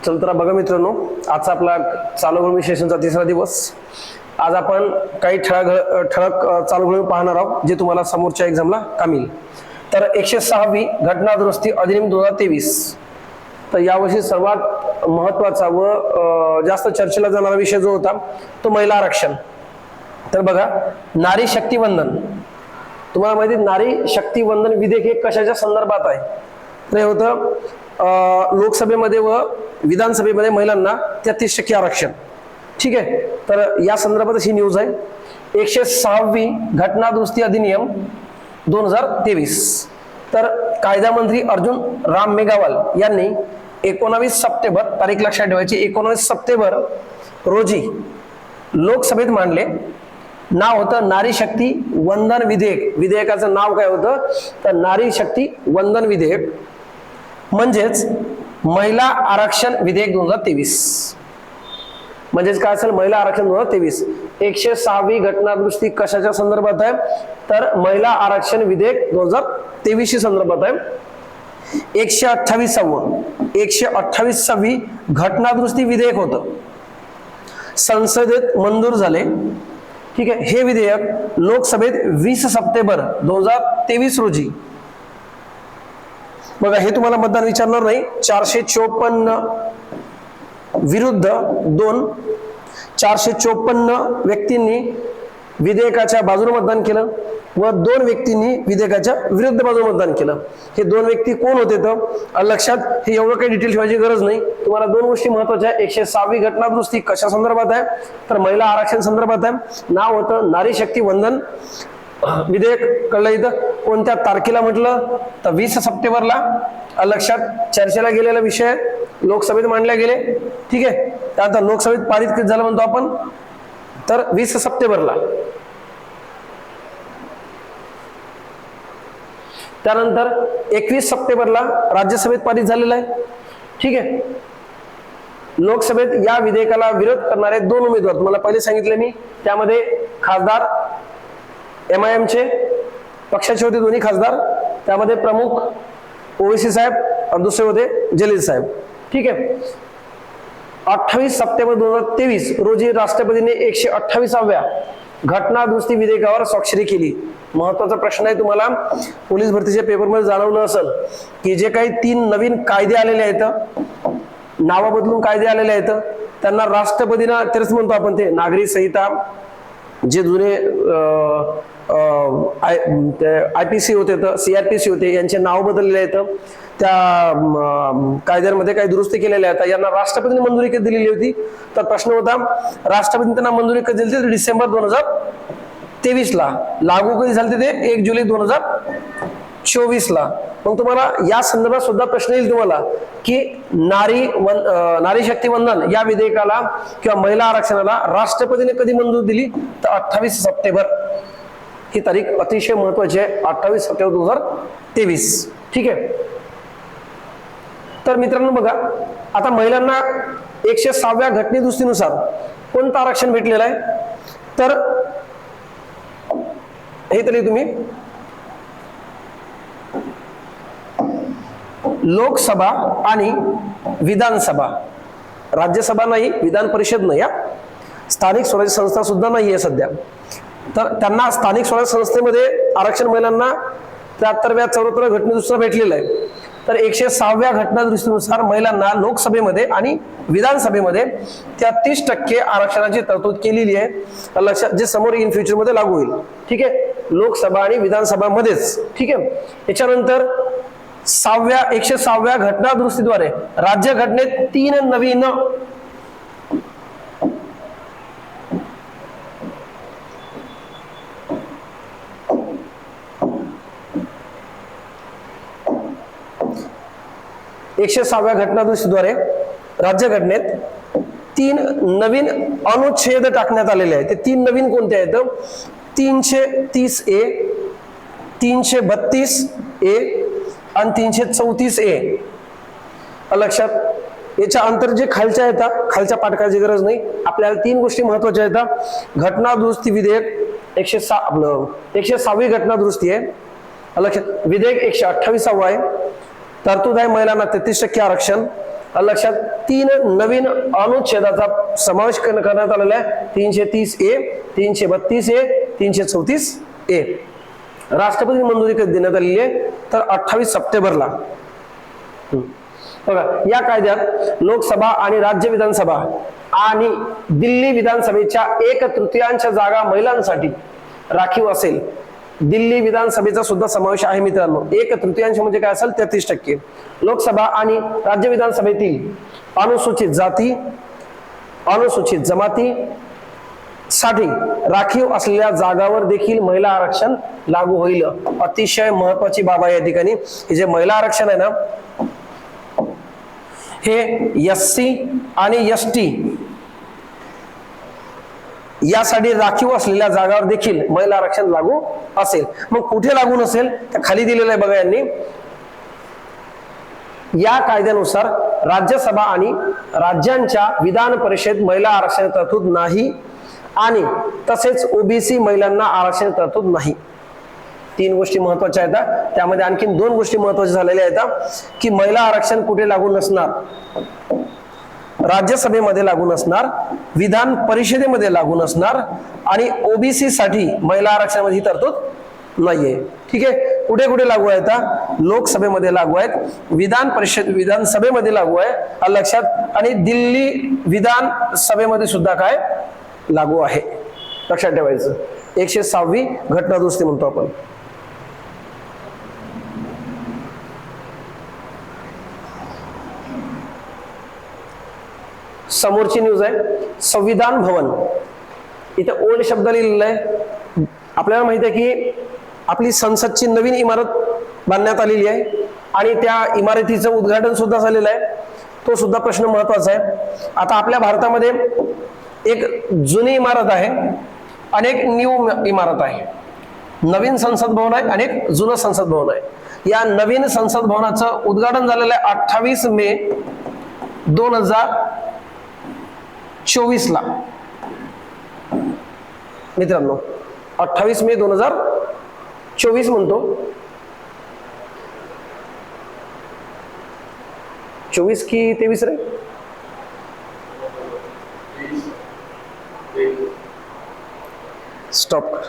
चल तर बघा मित्रांनो, आजचा आपला चालू घडामोडी सेशनचा तिसरा दिवस. आज आपण काही ठळक चालू घडामोडी पाहणार आहोत जे तुम्हाला समोरच्या एक्झामला कामी येईल. तर 106वी घटना दुरुस्ती अधिनियम 2023. तर यावर्षी सर्वात महत्त्वाचा व जास्त चर्चेला जाणारा विषय जो होता तो महिला आरक्षण. तर बघा, नारी शक्ती वंदन. तुम्हाला माहिती नारी शक्ती वंदन विधेयक हे कशाच्या संदर्भात आहे? तर हे होतं लोकसभेमध्ये व विधानसभेमध्ये महिलांना 33% आरक्षण. ठीक आहे, तर या संदर्भात ही न्यूज आहे. 106वी घटना दुरुस्ती अधिनियम 2023. तर कायदा मंत्री अर्जुन राम मेघवाल यांनी 19 सप्टेंबर, तारीख लक्षात ठेवायची, 19 सप्टेंबर रोजी लोकसभेत मांडले. नाव होतं नारी शक्ती वंदन विधेयक. विधेयकाचं नाव काय होतं? तर नारी शक्ती वंदन विधेयक, म्हणजेच महिला आरक्षण विधेयक 2023. म्हणजेच काय असेल? महिला आरक्षण 2023. 106वी घटना दुरुस्ती कशाच्या संदर्भात आहे? तर महिला आरक्षण विधेयक 2023 संदर्भात आहे. 128वी घटना दुरुस्ती विधेयक होतं, संसदेत मंजूर झाले. ठीक आहे, हे विधेयक लोकसभेत 20 सप्टेंबर 2023 रोजी. बघा, हे तुम्हाला मतदान विचारणार नाही. 454 विरुद्ध 2, 454 व्यक्तींनी विधेयकाच्या बाजूने मतदान केलं व 2 व्यक्तींनी विधेयकाच्या विरुद्ध बाजूने मतदान केलं. हे 2 व्यक्ती कोण होते? तर लक्षात, हे एवढं काही डिटेल ठेवायची गरज नाही. तुम्हाला 2 गोष्टी महत्वाच्या आहेत. 106वी घटना दुरुस्ती कशा संदर्भात आहे? तर महिला आरक्षण संदर्भात आहे. नाव होतं नारी शक्ती वंदन विधेयक. कळलं इथं? कोणत्या तारखेला म्हटलं? तर 20 सप्टेंबरला. लक्षात, चर्चेला गेलेला विषय, लोकसभेत मांडले गेले. ठीक आहे, त्यानंतर लोकसभेत पारित झालं म्हणतो आपण, तर 20 सप्टेंबरला. त्यानंतर 21 सप्टेंबरला राज्यसभेत पारित झालेला आहे. ठीक आहे, लोकसभेत या विधेयकाला विरोध करणारे 2 उमेदवार तुम्हाला पहिले सांगितले मी. त्यामध्ये खासदार MIM चे पक्षाचे होते 2 खासदार. त्यामध्ये प्रमुख ओवेसी साहेब आणि दुसरे होते जलील साहेब. ठीक आहे, 28 सप्टेंबर 2023 रोजी राष्ट्रपतींनी 128व्या घटना दुरुस्ती विधेयकावर स्वाक्षरी केली. महत्वाचा प्रश्न आहे, तुम्हाला पोलीस भरतीच्या पेपरमध्ये जाणवलं असेल की जे काही 3 नवीन कायदे आलेले आहेत, नाव बदलून कायदे आलेले आहेत, त्यांना राष्ट्रपतींना, तेच म्हणतो आपण ते नागरी संहिता, जे जुने IPC होते, CRPC होते, यांचे नाव बदललेले आहेत. त्या कायद्यांमध्ये काही दुरुस्ती केलेल्या आहेत. यांना राष्ट्रपतींनी मंजुरी कधी दिलेली होती? तर प्रश्न होता, राष्ट्रपतींनी त्यांना मंजुरी कधी दिली? तर डिसेंबर 2023 ला. लागू कधी झाले ते? 1 जुलै 2024 ला. मग तुम्हाला या संदर्भात सुद्धा प्रश्न येईल तुम्हाला की नारी शक्ती वंदन या विधेयकाला किंवा महिला आरक्षणाला राष्ट्रपतीने कधी मंजुरी दिली? तर 28 सप्टेंबर ही तारीख अतिशय महत्वाची आहे. 28 सप्टेंबर 2023. ठीक आहे, तर मित्रांनो बघा, आता महिलांना 106व्या घटने दुरुस्तीनुसार कोणतं आरक्षण भेटलेलं आहे? तर हे तरी तुम्ही लोकसभा आणि विधानसभा, राज्यसभा नाही, विधान परिषद नाही, स्थानिक स्वराज्य संस्था सुद्धा नाही आहे सध्या. तर त्यांना स्थानिक स्वराज्य संस्थेमध्ये आरक्षण महिलांना 73व्या 74व्या घटनेनुसार भेटलेलं आहे. तर 106व्या घटना दुरुस्तीनुसार महिलांना लोकसभेमध्ये आणि विधानसभेमध्ये 33% आरक्षणाची तरतूद केलेली आहे. लक्षात, जे समोर इन फ्युचर मध्ये लागू होईल. ठीक आहे, लोकसभा आणि विधानसभामध्येच. ठीक आहे, याच्यानंतर 106व्या घटना दुरुस्तीद्वारे राज्यघटनेत 3 नवीन 106व्या घटना दुरुस्तीद्वारे राज्यघटनेत 3 नवीन अनुच्छेद टाकण्यात आलेले आहेत. ते 3 नवीन कोणते आहेत? 330A, 332A आणि 334A. लक्षात, याच्या अंतर जे खालच्या येतात, खालच्या पाठकाची गरज नाही. आपल्याला 3 गोष्टी महत्वाच्या आहेत. घटना दुरुस्ती विधेयक 106वी घटना दुरुस्ती आहे. लक्षात, विधेयक 128वं आहे. तरतूद आहे महिलांना 33% आरक्षण. लक्षात 3 नवीन अनुच्छेदाचा समावेश करण्यात आलेला आहे. 330A, 332A, 334A. राष्ट्रपती मंजुरी कधी देण्यात आलेली आहे तर 28 सप्टेंबरला. बघा, या कायद्यात लोकसभा आणि राज्य विधानसभा आणि दिल्ली विधानसभेच्या 1/3 जागा महिलांसाठी राखीव असेल. दिल्ली विधानसभेचा सुद्धा समावेश आहे मित्रांनो. 1/3 म्हणजे काय असेल 33%. लोकसभा आणि राज्य विधानसभेतील अनुसूचित जाती, अनुसूचित जमाती साठी राखीव असलेल्या जागावर देखील महिला आरक्षण लागू होईल. अतिशय महत्वाची बाब आहे या ठिकाणी. हे जे महिला आरक्षण आहे ना, हे SC आणि ST यासाठी राखीव असलेल्या जागावर देखील महिला आरक्षण लागू असेल. मग कुठे लागू नसेल तर खाली दिलेलं आहे बघा यांनी. या कायद्यानुसार राज्यसभा आणि राज्यांच्या विधान परिषद महिला आरक्षण तरतूद नाही आणि तसेच OBC महिलांना आरक्षण तरतूद नाही. 3 गोष्टी महत्वाच्या आहेत. त्यामध्ये आणखीन 2 गोष्टी महत्वाच्या झालेल्या आहेत की महिला आरक्षण कुठे लागू नसणार, राज्यसभेमध्ये लागू नसणार, विधान परिषदेमध्ये लागू नसणार आणि OBC साठी महिला आरक्षणामध्ये ही तरतूद नाहीये. ठीक आहे, कुठे कुठे लागू आहे आता? लोकसभेमध्ये लागू आहेत, विधान परिषद विधानसभेमध्ये लागू आहे लक्षात, आणि दिल्ली विधानसभेमध्ये सुद्धा काय लागू आहे. लक्षात ठेवायचं. 106वी घटना दुरुस्ती म्हणतो आपण. समोरची न्यूज आहे संविधान भवन. इथे ओल्ड शब्द लिहिलेला आहे. आपल्याला माहिती आहे की आपली संसदची नवीन इमारत बांधण्यात आलेली आहे आणि त्या इमारतीचं उद्घाटन सुद्धा झालेलं आहे. तो सुद्धा प्रश्न महत्वाचा आहे. आता आपल्या भारतामध्ये एक जुनी इमारत आहे, अनेक न्यू इमारत आहे. नवीन संसद भवन आहे, अनेक जुनं संसद भवन आहे. या नवीन संसद भवनाचं उद्घाटन झालेलं आहे 28 मे 2024 ला. मित्रांनो 28 मे 2024 म्हणतो. 24 की 23 रे? स्टॉप कर.